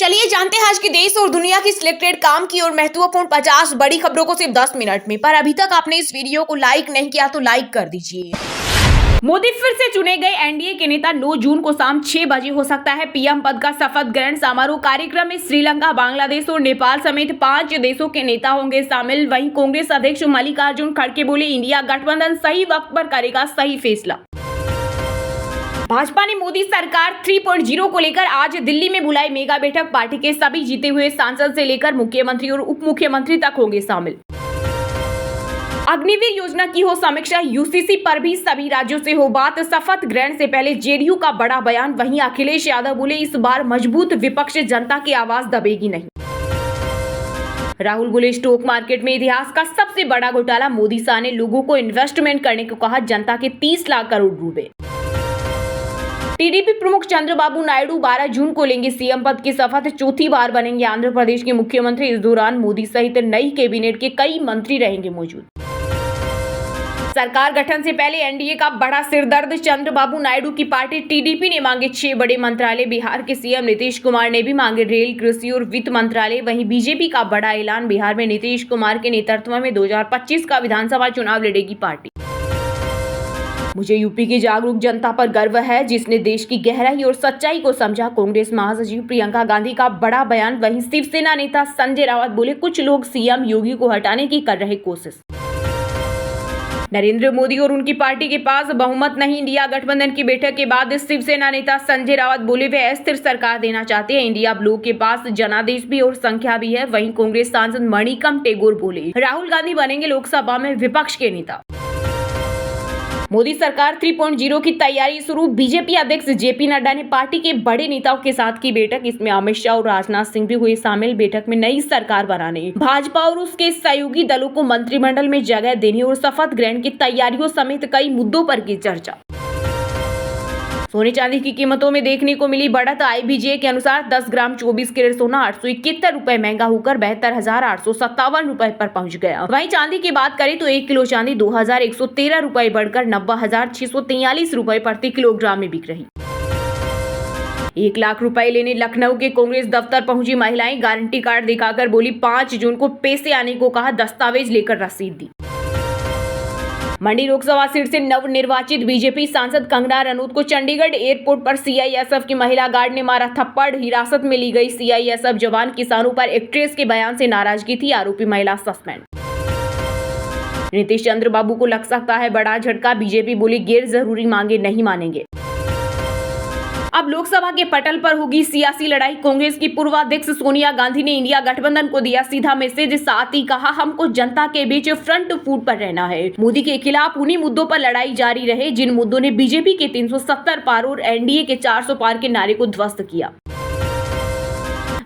चलिए जानते हैं आज के देश और दुनिया की सिलेक्टेड काम की और महत्वपूर्ण 50 बड़ी खबरों को सिर्फ 10 मिनट में। पर अभी तक आपने इस वीडियो को लाइक नहीं किया तो लाइक कर दीजिए। मोदी फिर से चुने गए एनडीए के नेता 9 जून को शाम 6 बजे हो सकता है पीएम पद का शपथ ग्रहण समारोह। कार्यक्रम में श्रीलंका, बांग्लादेश और नेपाल समेत 5 देशों के नेता होंगे शामिल। वहीं कांग्रेस अध्यक्ष मल्लिकार्जुन खड़गे बोले, इंडिया गठबंधन सही वक्त पर करेगा सही फैसला। भाजपा ने मोदी सरकार 3.0 को लेकर आज दिल्ली में बुलाई मेगा बैठक। पार्टी के सभी जीते हुए सांसद से लेकर मुख्यमंत्री और उप मुख्यमंत्री तक होंगे शामिल। अग्निवीर योजना की हो समीक्षा, यूसीसी पर भी सभी राज्यों से हो बात। शपथ ग्रहण से पहले जेडीयू का बड़ा बयान। वहीं अखिलेश यादव बोले, इस बार मजबूत विपक्ष जनता की आवाज दबेगी नहीं। राहुल बोले, स्टॉक मार्केट में इतिहास का सबसे बड़ा घोटाला। मोदी शाह ने लोगों को इन्वेस्टमेंट करने को कहा, जनता के 30 लाख करोड़ डूबे। टीडीपी प्रमुख चंद्रबाबू नायडू 12 जून को लेंगे सीएम पद की शपथ। चौथी बार बनेंगे आंध्र प्रदेश के मुख्यमंत्री। इस दौरान मोदी सहित नई कैबिनेट के कई मंत्री रहेंगे मौजूद। सरकार गठन से पहले एनडीए का बड़ा सिरदर्द। चंद्रबाबू नायडू की पार्टी टीडीपी ने मांगे 6 बड़े मंत्रालय। बिहार के सीएम नीतीश कुमार ने भी मांगे रेल, कृषि और वित्त मंत्रालय। वहीं बीजेपी का बड़ा ऐलान। बिहार में नीतीश कुमार के नेतृत्व में 2025 का विधानसभा चुनाव लड़ेगी पार्टी। मुझे यूपी की जागरूक जनता पर गर्व है, जिसने देश की गहराई और सच्चाई को समझा। कांग्रेस महासचिव प्रियंका गांधी का बड़ा बयान। वहीं शिवसेना नेता संजय राउत बोले, कुछ लोग सीएम योगी को हटाने की कर रहे कोशिश। नरेंद्र मोदी और उनकी पार्टी के पास बहुमत नहीं। इंडिया गठबंधन की बैठक के बाद शिवसेना नेता संजय राउत बोले, वे अस्थिर सरकार देना चाहते हैं। इंडिया ब्लॉक के पास जनादेश भी और संख्या भी है। वहीं कांग्रेस सांसद मणिकम टेगोर बोले, राहुल गांधी बनेंगे लोकसभा में विपक्ष के नेता। मोदी सरकार 3.0 की तैयारी शुरू। बीजेपी अध्यक्ष जेपी नड्डा ने पार्टी के बड़े नेताओं के साथ की बैठक। इसमें अमित शाह और राजनाथ सिंह भी हुए शामिल। बैठक में नई सरकार बनाने, भाजपा और उसके सहयोगी दलों को मंत्रिमंडल में जगह देने और शपथ ग्रहण की तैयारियों समेत कई मुद्दों पर की चर्चा। सोने चांदी की कीमतों में देखने को मिली बढ़त। आईबीजे के अनुसार 10 ग्राम 24 कैरेट सोना 871 रुपए महंगा होकर 72,857 रुपए पर पहुंच गया। वहीं चांदी की बात करें तो 1 किलो चांदी 2,113 रुपए बढ़कर 90,643 रुपए प्रति किलोग्राम में बिक रही। 1 लाख रुपए लेने लखनऊ के कांग्रेस दफ्तर पहुंची महिलाएं। गारंटी कार्ड दिखाकर बोली, 5 जून को पैसे आने को कहा, दस्तावेज लेकर रसीद दी। मंडी लोकसभा सीट से नवनिर्वाचित बीजेपी सांसद कंगना रनौत को चंडीगढ़ एयरपोर्ट पर सीआईएसएफ की महिला गार्ड ने मारा थप्पड़। हिरासत में ली गई सीआईएसएफ जवान। किसानों पर एक्ट्रेस के बयान से नाराजगी थी। आरोपी महिला सस्पेंड। नीतीश चंद्र बाबू को लग सकता है बड़ा झटका। बीजेपी बोली, गैर जरूरी मांगे नहीं मानेंगे। अब लोकसभा के पटल पर होगी सियासी लड़ाई। कांग्रेस की पूर्व अध्यक्ष सोनिया गांधी ने इंडिया गठबंधन को दिया सीधा मैसेज। साथ ही कहा, हमको जनता के बीच फ्रंट फुट पर रहना है। मोदी के खिलाफ उन्हीं मुद्दों पर लड़ाई जारी रहे जिन मुद्दों ने बीजेपी के 370 पार और एनडीए के 400 पार के नारे को ध्वस्त किया।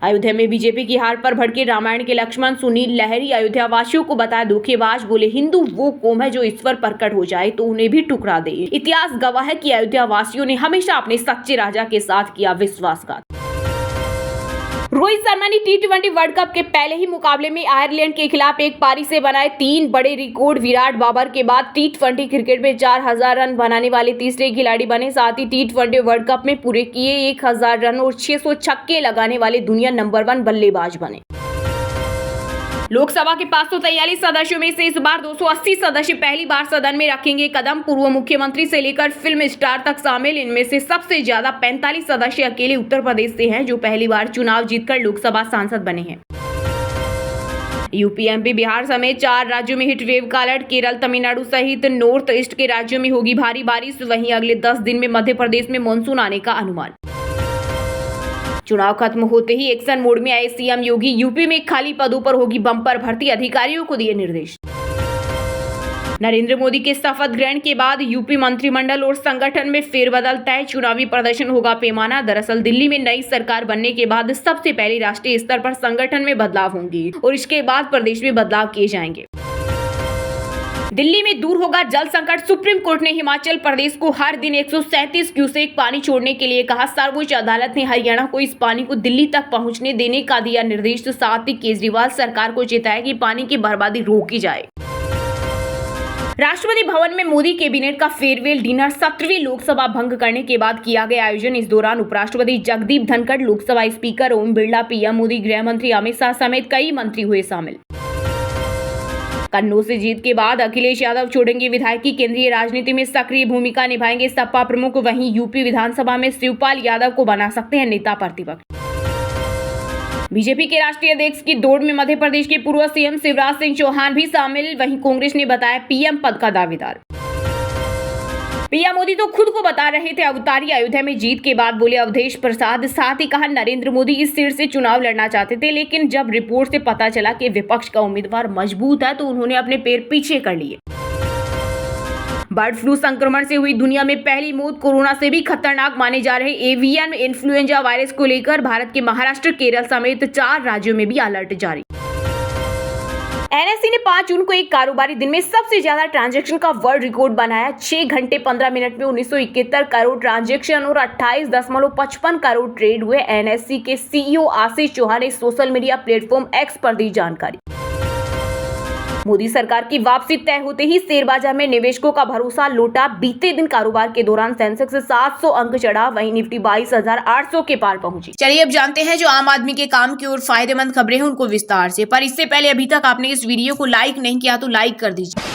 अयोध्या में बीजेपी की हार पर भड़के रामायण के लक्ष्मण। सुनील लहरी अयोध्या वासियों को बताया धोखेबाज। बोले, हिंदू वो कौम है जो ईश्वर प्रकट हो जाए तो उन्हें भी टुकड़ा दे। इतिहास गवाह है कि अयोध्या वासियों ने हमेशा अपने सच्चे राजा के साथ किया विश्वासघात। रोहित शर्मा ने टी20 वर्ल्ड कप के पहले ही मुकाबले में आयरलैंड के खिलाफ एक पारी से बनाए 3 बड़े रिकॉर्ड। विराट बाबर के बाद टी20 क्रिकेट में 4000 रन बनाने वाले तीसरे खिलाड़ी बने। साथ ही टी20 वर्ल्ड कप में पूरे किए 1000 रन और 600 छक्के लगाने वाले दुनिया नंबर 1 बल्लेबाज बने। लोकसभा के 543 सदस्यों में से इस बार 280 सदस्य पहली बार सदन में रखेंगे कदम। पूर्व मुख्यमंत्री से लेकर फिल्म स्टार तक शामिल। इनमें से सबसे ज्यादा 45 सदस्य अकेले उत्तर प्रदेश से हैं, जो पहली बार चुनाव जीतकर लोकसभा सांसद बने हैं। यूपी, एमपी, बिहार समेत 4 राज्यों में हीटवेव का अलर्ट। केरल, तमिलनाडु सहित नॉर्थ ईस्ट के राज्यों में होगी भारी बारिश। वहीं अगले 10 दिन में मध्य प्रदेश में मानसून आने का अनुमान। चुनाव खत्म होते ही एक्शन मोड में आए सीएम योगी। यूपी में खाली पदों पर होगी बम्पर भर्ती। अधिकारियों को दिए निर्देश। नरेंद्र मोदी के शपथ ग्रहण के बाद यूपी मंत्रिमंडल और संगठन में फेरबदल तय। चुनावी प्रदर्शन होगा पैमाना। दरअसल दिल्ली में नई सरकार बनने के बाद सबसे पहले राष्ट्रीय स्तर पर संगठन में बदलाव होंगे और इसके बाद प्रदेश में बदलाव किए जाएंगे। दिल्ली में दूर होगा जल संकट। सुप्रीम कोर्ट ने हिमाचल प्रदेश को हर दिन 137 क्यूसेक पानी छोड़ने के लिए कहा। सर्वोच्च अदालत ने हरियाणा को इस पानी को दिल्ली तक पहुंचने देने का दिया निर्देश। साथ ही केजरीवाल सरकार को चेताया कि पानी की बर्बादी रोकी जाए। राष्ट्रपति भवन में मोदी कैबिनेट का फेयरवेल डिनर 17वीं लोकसभा भंग करने के बाद किया गया आयोजन। इस दौरान उपराष्ट्रपति जगदीप धनखड़, लोकसभा स्पीकर ओम बिरला, पीएम मोदी, गृह मंत्री अमित शाह समेत कई मंत्री हुए शामिल। कन्नौज से जीत के बाद अखिलेश यादव छोड़ेंगे विधायकी, केंद्रीय राजनीति में सक्रिय भूमिका निभाएंगे सपा प्रमुख। वहीं यूपी विधानसभा में शिवपाल यादव को बना सकते हैं नेता प्रतिपक्ष। बीजेपी के राष्ट्रीय अध्यक्ष की दौड़ में मध्य प्रदेश के पूर्व सीएम शिवराज सिंह चौहान भी शामिल। वहीं कांग्रेस ने बताया पीएम पद का दावेदार। पीएम मोदी तो खुद को बता रहे थे अवतारी। अयोध्या में जीत के बाद बोले अवधेश प्रसाद। साथ ही कहा नरेंद्र मोदी इस सीट से चुनाव लड़ना चाहते थे, लेकिन जब रिपोर्ट से पता चला कि विपक्ष का उम्मीदवार मजबूत है तो उन्होंने अपने पैर पीछे कर लिए। बर्ड फ्लू संक्रमण से हुई दुनिया में पहली मौत। कोरोना से भी खतरनाक माने जा रहे एवियन इन्फ्लुएंजा वायरस को लेकर भारत के महाराष्ट्र, केरल समेत 4 राज्यों में भी अलर्ट जारी। एनएससी ने 5 जून को एक कारोबारी दिन में सबसे ज्यादा ट्रांजैक्शन का वर्ल्ड रिकॉर्ड बनाया। 6 घंटे 15 मिनट में 1971 करोड़ ट्रांजैक्शन और 28.55 करोड़ ट्रेड हुए। एनएससी के सीईओ आशीष चौहान ने सोशल मीडिया प्लेटफॉर्म एक्स पर दी जानकारी। मोदी सरकार की वापसी तय होते ही शेयर बाजार में निवेशकों का भरोसा लौटा। बीते दिन कारोबार के दौरान सेंसेक्स 700 अंक चढ़ा, वहीं निफ्टी 22,800 के पार पहुंची। चलिए अब जानते हैं जो आम आदमी के काम की और फायदेमंद खबरें हैं उनको विस्तार से। पर इससे पहले अभी तक आपने इस वीडियो को लाइक नहीं किया तो लाइक कर दीजिए।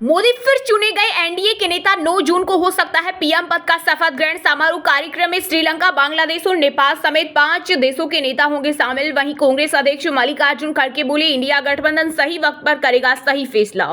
मोदी फिर चुने गए एनडीए के नेता। 9 जून को हो सकता है पीएम पद का शपथ ग्रहण समारोह। कार्यक्रम में श्रीलंका, बांग्लादेश और नेपाल समेत 5 देशों के नेता होंगे शामिल। वहीं कांग्रेस अध्यक्ष मल्लिकार्जुन खड़गे बोले इंडिया गठबंधन सही वक्त पर करेगा सही फैसला।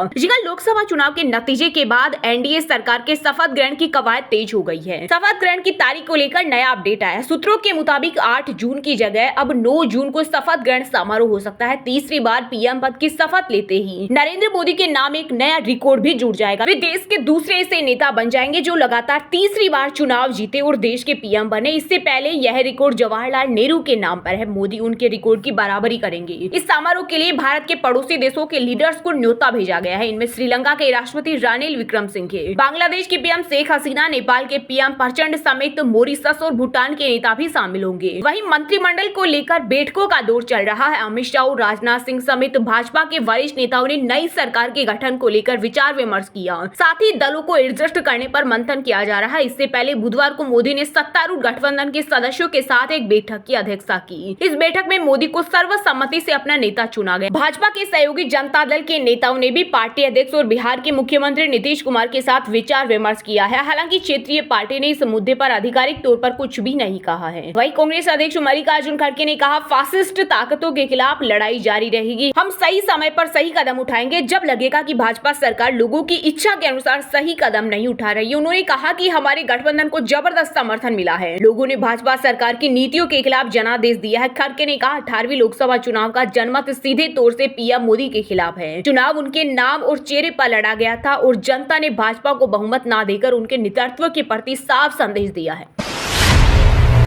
लोकसभा चुनाव के नतीजे के बाद एनडीए सरकार के शपथ ग्रहण की कवायद तेज हो गई है। शपथ ग्रहण की तारीख को लेकर नया अपडेट आया। सूत्रों के मुताबिक 8 जून की जगह अब 9 जून को शपथ ग्रहण समारोह हो सकता है। तीसरी बार पीएम पद की शपथ लेते ही नरेंद्र मोदी के नाम एक नया रिकॉर्ड भी जुड़ जाएगा। वे देश के दूसरे ऐसे नेता बन जाएंगे जो लगातार तीसरी बार चुनाव जीते और देश के पीएम बने। इससे पहले यह रिकॉर्ड जवाहरलाल नेहरू के नाम पर है। मोदी उनके रिकॉर्ड की बराबरी करेंगे। इस समारोह के लिए भारत के पड़ोसी देशों के लीडर्स को न्योता भेजा गया है। इनमें श्रीलंका के राष्ट्रपति रानिल विक्रमसिंघे, बांग्लादेश की पीएम शेख हसीना, नेपाल के पीएम प्रचंड समेत मॉरिशस और भूटान के नेता भी शामिल होंगे। वहीं मंत्रिमंडल को लेकर बैठकों का दौर चल रहा है। अमित शाह और राजनाथ सिंह समेत भाजपा के वरिष्ठ नेताओं ने नई सरकार के गठन को लेकर विचार विमर्श किया। साथ ही दलों को एडजस्ट करने पर मंथन किया जा रहा है। इससे पहले बुधवार को मोदी ने सत्तारूढ़ गठबंधन के सदस्यों के साथ एक बैठक की अध्यक्षता की। इस बैठक में मोदी को सर्वसम्मति से अपना नेता चुना गया। भाजपा के सहयोगी जनता दल के नेताओं ने भी पार्टी अध्यक्ष और बिहार के मुख्यमंत्री नीतीश कुमार के साथ विचार विमर्श किया है। हालांकि क्षेत्रीय पार्टी ने इस मुद्दे पर आधिकारिक तौर पर कुछ भी नहीं कहा है। वहीं कांग्रेस अध्यक्ष मल्लिकार्जुन खड़गे ने कहा फासिस्ट ताकतों के खिलाफ लड़ाई जारी रहेगी। हम सही समय पर सही कदम उठाएंगे जब लगेगा कि भाजपा सरकार लोगों की इच्छा के अनुसार सही कदम नहीं उठा रही। उन्होंने कहा कि हमारे गठबंधन को जबरदस्त समर्थन मिला है। लोगों ने भाजपा सरकार की नीतियों के खिलाफ जनादेश दिया है। खड़गे ने कहा 18वीं लोकसभा चुनाव का जनमत सीधे तौर से पीएम मोदी के खिलाफ है। चुनाव उनके नाम और चेहरे पर लड़ा गया था और जनता ने भाजपा को बहुमत न देकर उनके नेतृत्व के प्रति साफ संदेश दिया है।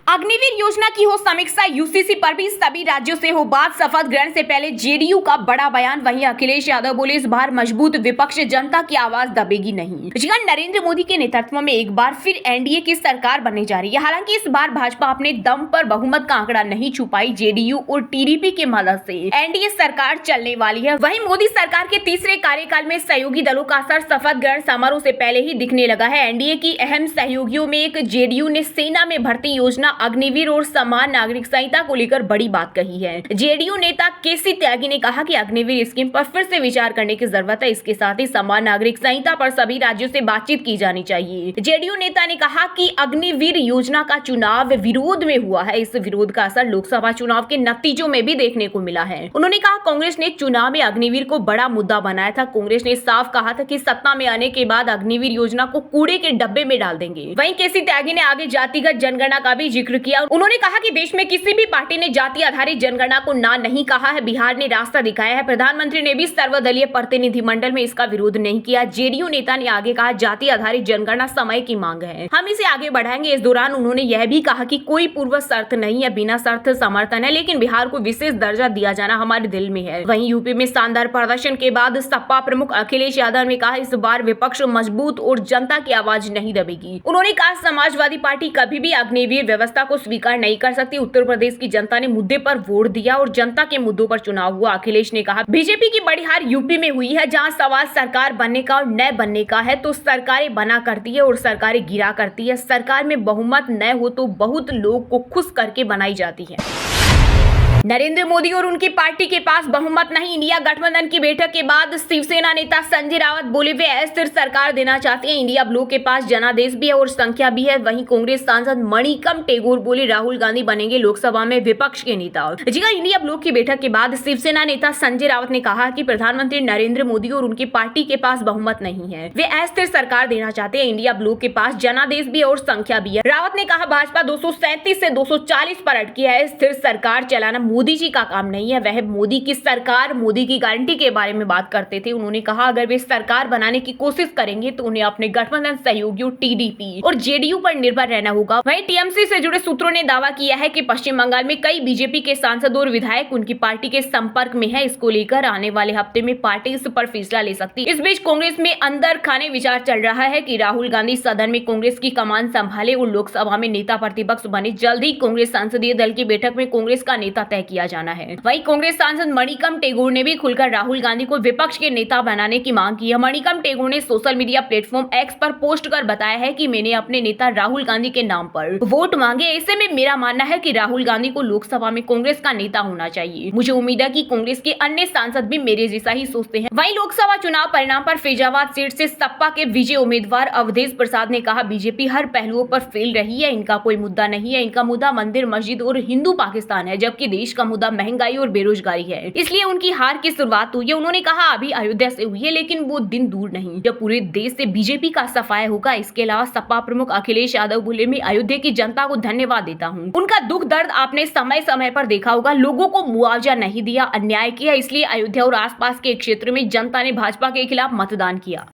अग्निवीर योजना की हो समीक्षा, यूसीसी पर भी सभी राज्यों से हो बात। शपथ ग्रहण से पहले जेडीयू का बड़ा बयान। वहीं अखिलेश यादव बोले इस बार मजबूत विपक्ष, जनता की आवाज दबेगी नहीं। नरेंद्र मोदी के नेतृत्व में एक बार फिर एनडीए की सरकार बनने जा रही है। हालांकि इस बार भाजपा अपने दम पर बहुमत का आंकड़ा नहीं छू पाई। जेडीयू और टीडीपी की मदद से एनडीए सरकार चलने वाली है। वहीं मोदी सरकार के तीसरे कार्यकाल में सहयोगी दलों का असर शपथ ग्रहण समारोह से पहले ही दिखने लगा है। एनडीए की अहम सहयोगियों में एक जेडीयू ने सेना में भर्ती योजना, अग्निवीर और समान नागरिक संहिता को लेकर बड़ी बात कही है। जेडीयू नेता केसी त्यागी ने कहा कि अग्निवीर स्कीम पर फिर से विचार करने की जरूरत है। इसके साथ ही समान नागरिक संहिता पर सभी राज्यों से बातचीत की जानी चाहिए। जेडीयू नेता ने कहा कि अग्निवीर योजना का चुनाव विरोध में हुआ है। इस विरोध का असर लोकसभा चुनाव के नतीजों में भी देखने को मिला है। उन्होंने कहा कांग्रेस ने चुनाव में अग्निवीर को बड़ा मुद्दा बनाया था। कांग्रेस ने साफ कहा था कि सत्ता में आने के बाद अग्निवीर योजना को कूड़े के डब्बे में डाल देंगे। वहीं केसी त्यागी ने आगे जातिगत जनगणना का भी जिक्र किया। उन्होंने कहा कि देश में किसी भी पार्टी ने जाति आधारित जनगणना को ना नहीं कहा है। बिहार ने रास्ता दिखाया है। प्रधानमंत्री ने भी सर्वदलीय प्रतिनिधिमंडल में इसका विरोध नहीं किया। जेडीयू नेता ने आगे कहा जाति आधारित जनगणना समय की मांग है, हम इसे आगे बढ़ाएंगे। इस दौरान उन्होंने यह भी कहा कि कोई पूर्व शर्त नहीं है, बिना शर्त समर्थन है, लेकिन बिहार को विशेष दर्जा दिया जाना हमारे दिल में है। वहीं यूपी में शानदार प्रदर्शन के बाद सपा प्रमुख अखिलेश यादव ने कहा इस बार विपक्ष मजबूत और जनता की आवाज नहीं दबेगी। उन्होंने कहा समाजवादी पार्टी कभी भी अग्निवीर व्यवस्था सत्ता को स्वीकार नहीं कर सकती। उत्तर प्रदेश की जनता ने मुद्दे पर वोट दिया और जनता के मुद्दों पर चुनाव हुआ। अखिलेश ने कहा, बीजेपी की बड़ी हार यूपी में हुई है, जहां सवाल सरकार बनने का और न बनने का है तो सरकारें बना करती है और सरकारें गिरा करती है। सरकार में बहुमत न हो तो बहुत लोग को खुश करके बनाई जाती है। नरेंद्र मोदी और उनकी पार्टी के पास बहुमत नहीं। इंडिया गठबंधन की बैठक के बाद शिवसेना नेता संजय रावत बोले, वे अस्थिर सरकार देना चाहते हैं। इंडिया ब्लॉक के पास जनादेश भी है और संख्या भी है। वहीं कांग्रेस सांसद मणिकम टेगोर बोले, राहुल गांधी बनेंगे लोकसभा में विपक्ष के नेता। जी हां, इंडिया ब्लॉक की बैठक के बाद शिवसेना नेता संजय रावत ने कहा कि प्रधानमंत्री नरेंद्र मोदी और उनकी पार्टी के पास बहुमत नहीं है, वे अस्थिर सरकार देना चाहते हैं। इंडिया ब्लॉक के पास जनादेश भी है और संख्या भी है। रावत ने कहा, भाजपा 237 से 240 पर अटकी है। स्थिर सरकार चलाना मोदी जी का काम नहीं है। वह मोदी की सरकार, मोदी की गारंटी के बारे में बात करते थे। उन्होंने कहा, अगर वे सरकार बनाने की कोशिश करेंगे तो उन्हें अपने गठबंधन सहयोगियों टीडीपी और जेडीयू पर निर्भर रहना होगा। वहीं टीएमसी से जुड़े सूत्रों ने दावा किया है कि पश्चिम बंगाल में कई बीजेपी के सांसद और विधायक उनकी पार्टी के संपर्क में है। इसको लेकर आने वाले हफ्ते में पार्टी इस पर फैसला ले सकती है। इस बीच कांग्रेस में अंदर खाने विचार चल रहा है कि राहुल गांधी सदन में कांग्रेस की कमान संभाले और लोकसभा में नेता प्रतिपक्ष बने। जल्द ही कांग्रेस संसदीय दल की बैठक में कांग्रेस का नेता तय किया जाना है। वहीं कांग्रेस सांसद मणिकम टेगोर ने भी खुलकर राहुल गांधी को विपक्ष के नेता बनाने की मांग की है। मणिकम टेगोर ने सोशल मीडिया प्लेटफॉर्म एक्स पर पोस्ट कर बताया है कि मैंने अपने नेता राहुल गांधी के नाम पर वोट मांगे। ऐसे में मेरा मानना है कि राहुल गांधी को लोकसभा में कांग्रेस का नेता होना चाहिए। मुझे उम्मीद है कि कांग्रेस के अन्य सांसद भी मेरे जैसा ही सोचते हैं। वहीं लोकसभा चुनाव परिणाम पर फैजाबाद सीट से सपा के विजय उम्मीदवार अवधेश प्रसाद ने कहा, बीजेपी हर पहलुओं पर फेल रही है। इनका कोई मुद्दा नहीं है। इनका मुद्दा मंदिर, मस्जिद और हिंदू पाकिस्तान है, जबकि देश का मुद्दा महंगाई और बेरोजगारी है। इसलिए उनकी हार की शुरुआत हुई है। उन्होंने कहा, अभी अयोध्या से हुई है, लेकिन वो दिन दूर नहीं जब पूरे देश से बीजेपी का सफाया होगा। इसके अलावा सपा प्रमुख अखिलेश यादव बोले, मैं अयोध्या की जनता को धन्यवाद देता हूँ। उनका दुख दर्द आपने समय समय पर देखा होगा। लोगों को मुआवजा नहीं दिया, अन्याय किया, इसलिए अयोध्या और आसपास के क्षेत्र में जनता ने भाजपा के खिलाफ मतदान किया।